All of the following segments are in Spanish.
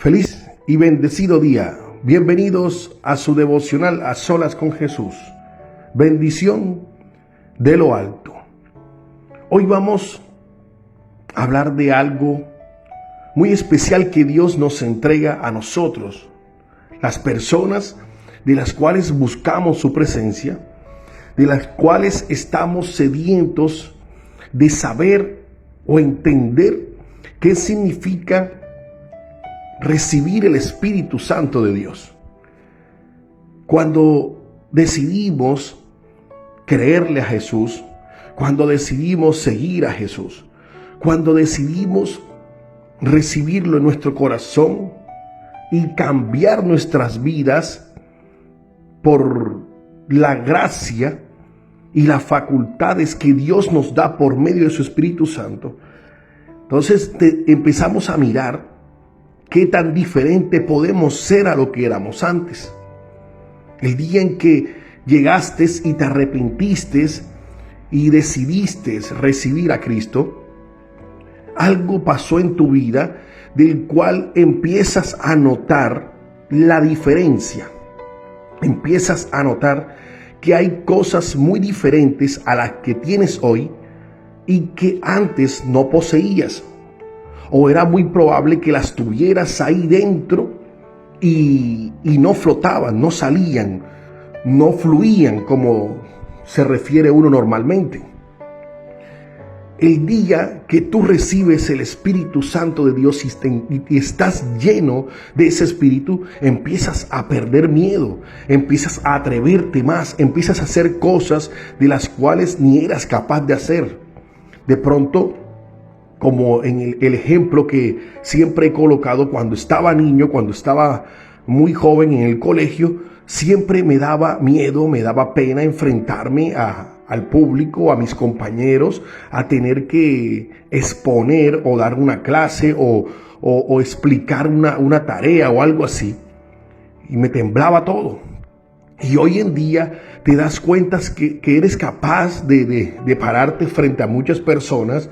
Feliz y bendecido día. Bienvenidos a su devocional A Solas con Jesús. Bendición de lo alto. Hoy vamos a hablar de algo muy especial que Dios nos entrega a nosotros, las personas de las cuales buscamos su presencia, de las cuales estamos sedientos de saber o entender qué significa recibir el Espíritu Santo de Dios. Cuando decidimos creerle a Jesús, cuando decidimos seguir a Jesús, cuando decidimos recibirlo en nuestro corazón y cambiar nuestras vidas por la gracia y las facultades que Dios nos da por medio de su Espíritu Santo, entonces empezamos a mirar qué tan diferente podemos ser a lo que éramos antes. El día en que llegaste y te arrepentiste y decidiste recibir a Cristo, algo pasó en tu vida del cual empiezas a notar la diferencia. Empiezas a notar que hay cosas muy diferentes a las que tienes hoy y que antes no poseías. O era muy probable que las tuvieras ahí dentro y no flotaban, no salían, no fluían como se refiere uno normalmente. El día que tú recibes el Espíritu Santo de Dios y estás lleno de ese Espíritu, empiezas a perder miedo, empiezas a atreverte más, empiezas a hacer cosas de las cuales ni eras capaz de hacer. De pronto, como en el ejemplo que siempre he colocado, cuando estaba niño, cuando estaba muy joven en el colegio, siempre me daba miedo, me daba pena enfrentarme al público, a mis compañeros, a tener que exponer o dar una clase o explicar una tarea o algo así. Y me temblaba todo. Y hoy en día te das cuenta que eres capaz de pararte frente a muchas personas,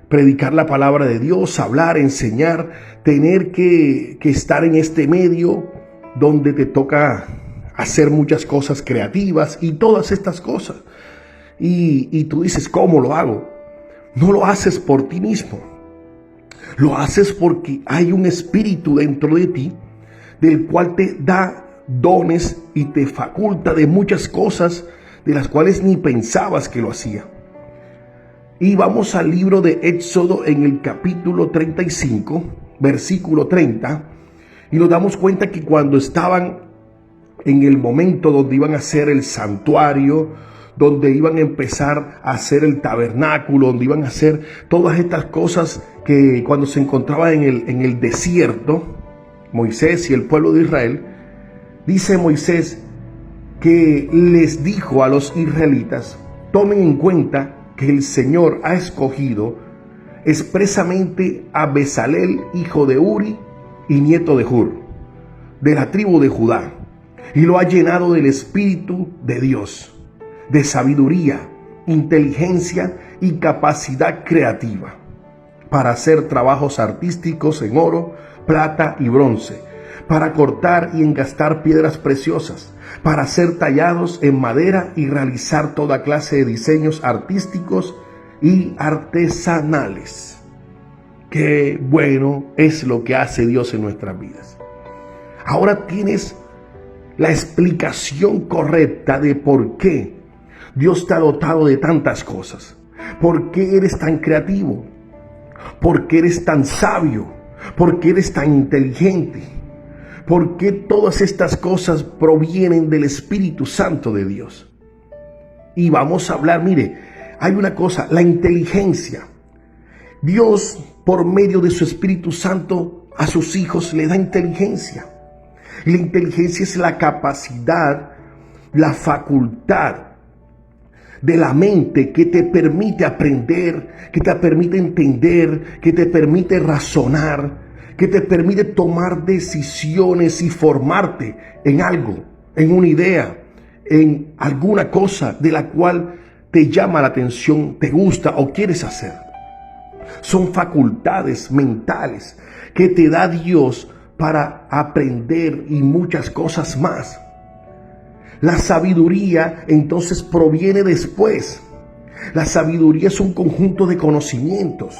predicar la palabra de Dios, hablar, enseñar, tener que estar en este medio donde te toca hacer muchas cosas creativas y todas estas cosas. Y tú dices, ¿cómo lo hago? No lo haces por ti mismo. Lo haces porque hay un espíritu dentro de ti del cual te da dones y te faculta de muchas cosas de las cuales ni pensabas que lo hacía. Y vamos al libro de Éxodo en el capítulo 35, versículo 30, y nos damos cuenta que cuando estaban en el momento donde iban a hacer el santuario, donde iban a empezar a hacer el tabernáculo, donde iban a hacer todas estas cosas, que cuando se encontraban en el desierto, Moisés y el pueblo de Israel, dice Moisés que les dijo a los israelitas: tomen en cuenta que el Señor ha escogido expresamente a Bezalel, hijo de Uri y nieto de Hur, de la tribu de Judá, y lo ha llenado del Espíritu de Dios, de sabiduría, inteligencia y capacidad creativa, para hacer trabajos artísticos en oro, plata y bronce, para cortar y engastar piedras preciosas, para ser tallados en madera y realizar toda clase de diseños artísticos y artesanales. Qué bueno es lo que hace Dios en nuestras vidas. Ahora tienes la explicación correcta de por qué Dios te ha dotado de tantas cosas. ¿Por qué eres tan creativo? ¿Por qué eres tan sabio? ¿Por qué eres tan inteligente? ¿Por qué todas estas cosas provienen del Espíritu Santo de Dios? Y vamos a hablar, mire, hay una cosa, la inteligencia. Dios, por medio de su Espíritu Santo, a sus hijos le da inteligencia. Y la inteligencia es la capacidad, la facultad de la mente que te permite aprender, que te permite entender, que te permite razonar, que te permite tomar decisiones y formarte en algo, en una idea, en alguna cosa de la cual te llama la atención, te gusta o quieres hacer. Son facultades mentales que te da Dios para aprender y muchas cosas más. La sabiduría entonces proviene después. La sabiduría es un conjunto de conocimientos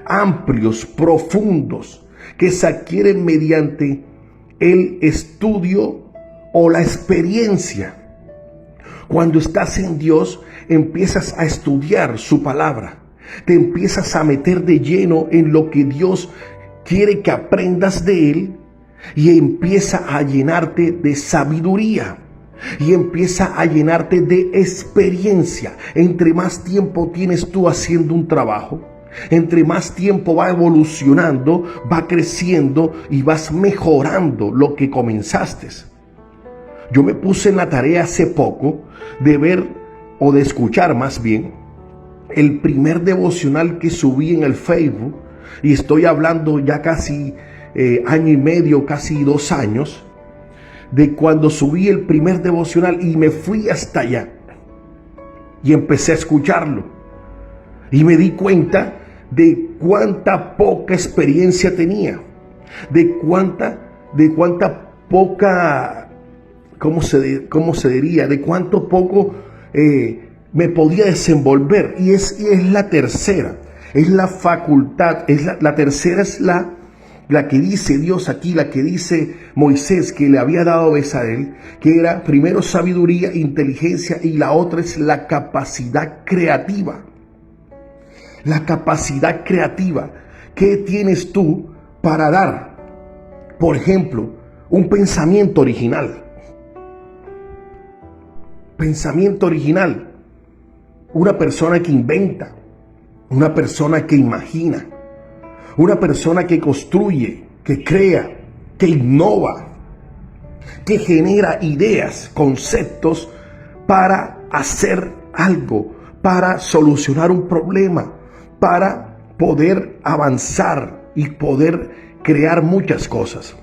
amplios, profundos, que se adquieren mediante el estudio o la experiencia. Cuando estás en Dios, empiezas a estudiar su palabra. Te empiezas a meter de lleno en lo que Dios quiere que aprendas de Él y empieza a llenarte de sabiduría. Y empieza a llenarte de experiencia. Entre más tiempo tienes tú haciendo un trabajo, entre más tiempo va evolucionando, va creciendo y vas mejorando lo que comenzaste. Yo me puse en la tarea hace poco de ver, o de escuchar más bien, el primer devocional que subí en el Facebook, y estoy hablando ya casi año y medio, casi 2 años, de cuando subí el primer devocional, y me fui hasta allá y empecé a escucharlo y me di cuenta de cuánta poca experiencia tenía, de cuánta poca, ¿cómo se diría? De cuánto poco me podía desenvolver. Y es la tercera, es la facultad, la tercera es la que dice Dios aquí, la que dice Moisés que le había dado a Bezalel, que era primero sabiduría, inteligencia, y la otra es la capacidad creativa. La capacidad creativa. ¿Qué tienes tú para dar? Por ejemplo, un pensamiento original. Pensamiento original. Una persona que inventa. Una persona que imagina. Una persona que construye, que crea, que innova, que genera ideas, conceptos para hacer algo, para solucionar un problema, para poder avanzar y poder crear muchas cosas.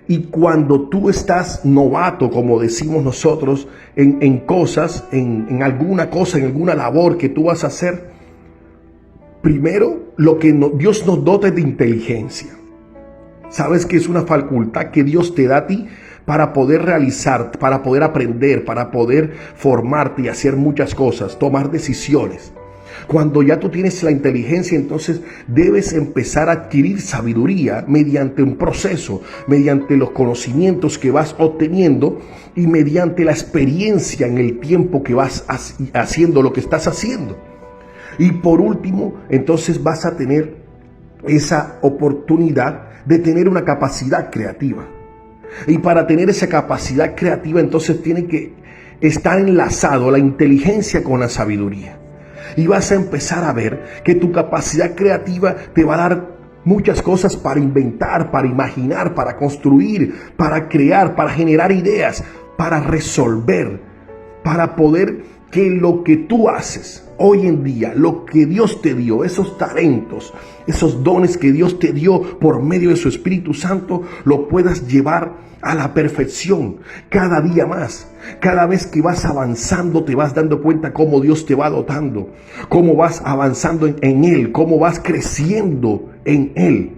Y cuando tú estás novato, como decimos nosotros, en cosas, en alguna cosa, en alguna labor que tú vas a hacer, primero, Dios nos dota de inteligencia. Sabes que es una facultad que Dios te da a ti para poder realizar, para poder aprender, para poder formarte y hacer muchas cosas, tomar decisiones. Cuando ya tú tienes la inteligencia, entonces debes empezar a adquirir sabiduría mediante un proceso, mediante los conocimientos que vas obteniendo y mediante la experiencia en el tiempo que vas haciendo lo que estás haciendo. Y por último, entonces vas a tener esa oportunidad de tener una capacidad creativa. Y para tener esa capacidad creativa, entonces tiene que estar enlazado la inteligencia con la sabiduría. Y vas a empezar a ver que tu capacidad creativa te va a dar muchas cosas para inventar, para imaginar, para construir, para crear, para generar ideas, para resolver, para poder que lo que tú haces hoy en día, lo que Dios te dio, esos talentos, esos dones que Dios te dio por medio de su Espíritu Santo, lo puedas llevar a la perfección cada día más. Cada vez que vas avanzando te vas dando cuenta cómo Dios te va dotando, cómo vas avanzando en Él, cómo vas creciendo en Él.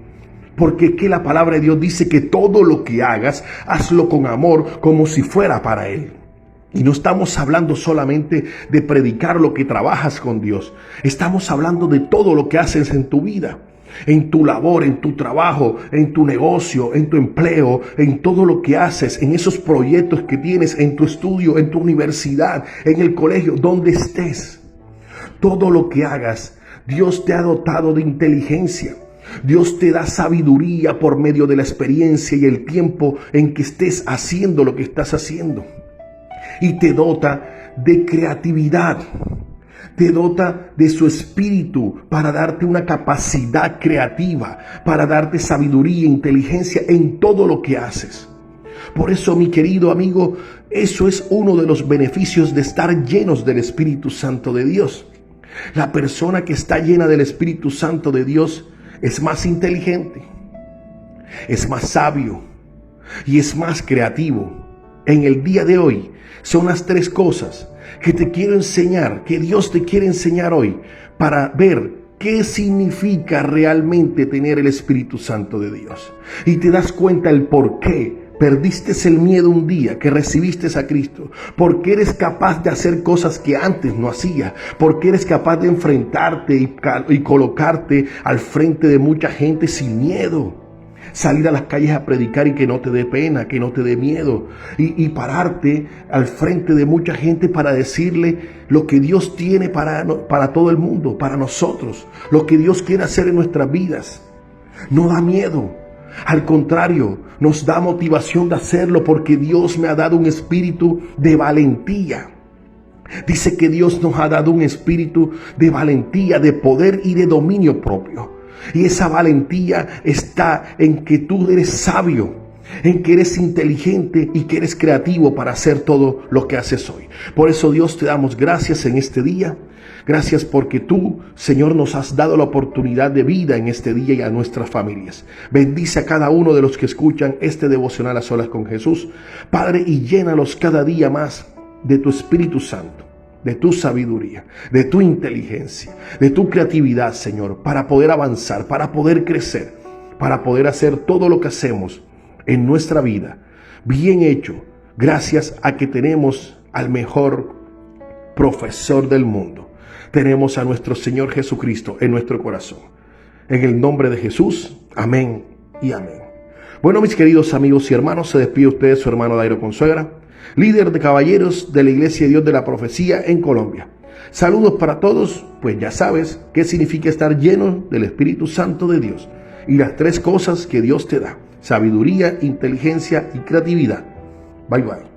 Porque que la palabra de Dios dice que todo lo que hagas, hazlo con amor, como si fuera para Él. Y no estamos hablando solamente de predicar lo que trabajas con Dios. Estamos hablando de todo lo que haces en tu vida, en tu labor, en tu trabajo, en tu negocio, en tu empleo, en todo lo que haces, en esos proyectos que tienes, en tu estudio, en tu universidad, en el colegio, donde estés. Todo lo que hagas, Dios te ha dotado de inteligencia. Dios te da sabiduría por medio de la experiencia y el tiempo en que estés haciendo lo que estás haciendo. Y te dota de creatividad, te dota de su espíritu para darte una capacidad creativa, para darte sabiduría e inteligencia en todo lo que haces. Por eso, mi querido amigo, eso es uno de los beneficios de estar llenos del Espíritu Santo de Dios. La persona que está llena del Espíritu Santo de Dios es más inteligente, es más sabio y es más creativo. En el día de hoy son las 3 cosas que te quiero enseñar, que Dios te quiere enseñar hoy, para ver qué significa realmente tener el Espíritu Santo de Dios. Y te das cuenta el por qué perdiste el miedo un día que recibiste a Cristo, porque eres capaz de hacer cosas que antes no hacías, porque eres capaz de enfrentarte y colocarte al frente de mucha gente sin miedo. Salir a las calles a predicar y que no te dé pena, que no te dé miedo. Y pararte al frente de mucha gente para decirle lo que Dios tiene para todo el mundo, para nosotros. Lo que Dios quiere hacer en nuestras vidas. No da miedo. Al contrario, nos da motivación de hacerlo porque Dios me ha dado un espíritu de valentía. Dice que Dios nos ha dado un espíritu de valentía, de poder y de dominio propio. Y esa valentía está en que tú eres sabio, en que eres inteligente y que eres creativo para hacer todo lo que haces hoy. Por eso, Dios, te damos gracias en este día. Gracias porque tú, Señor, nos has dado la oportunidad de vida en este día y a nuestras familias. Bendice a cada uno de los que escuchan este devocional a solas con Jesús, Padre, y llénalos cada día más de tu Espíritu Santo, de tu sabiduría, de tu inteligencia, de tu creatividad, Señor, para poder avanzar, para poder crecer, para poder hacer todo lo que hacemos en nuestra vida bien hecho, gracias a que tenemos al mejor profesor del mundo. Tenemos a nuestro Señor Jesucristo en nuestro corazón. En el nombre de Jesús, amén y amén. Bueno, mis queridos amigos y hermanos, se despide usted su hermano Dairo Consuegra, líder de caballeros de la Iglesia de Dios de la Profecía en Colombia. Saludos para todos, pues ya sabes qué significa estar lleno del Espíritu Santo de Dios y las tres cosas que Dios te da: sabiduría, inteligencia y creatividad. Bye bye.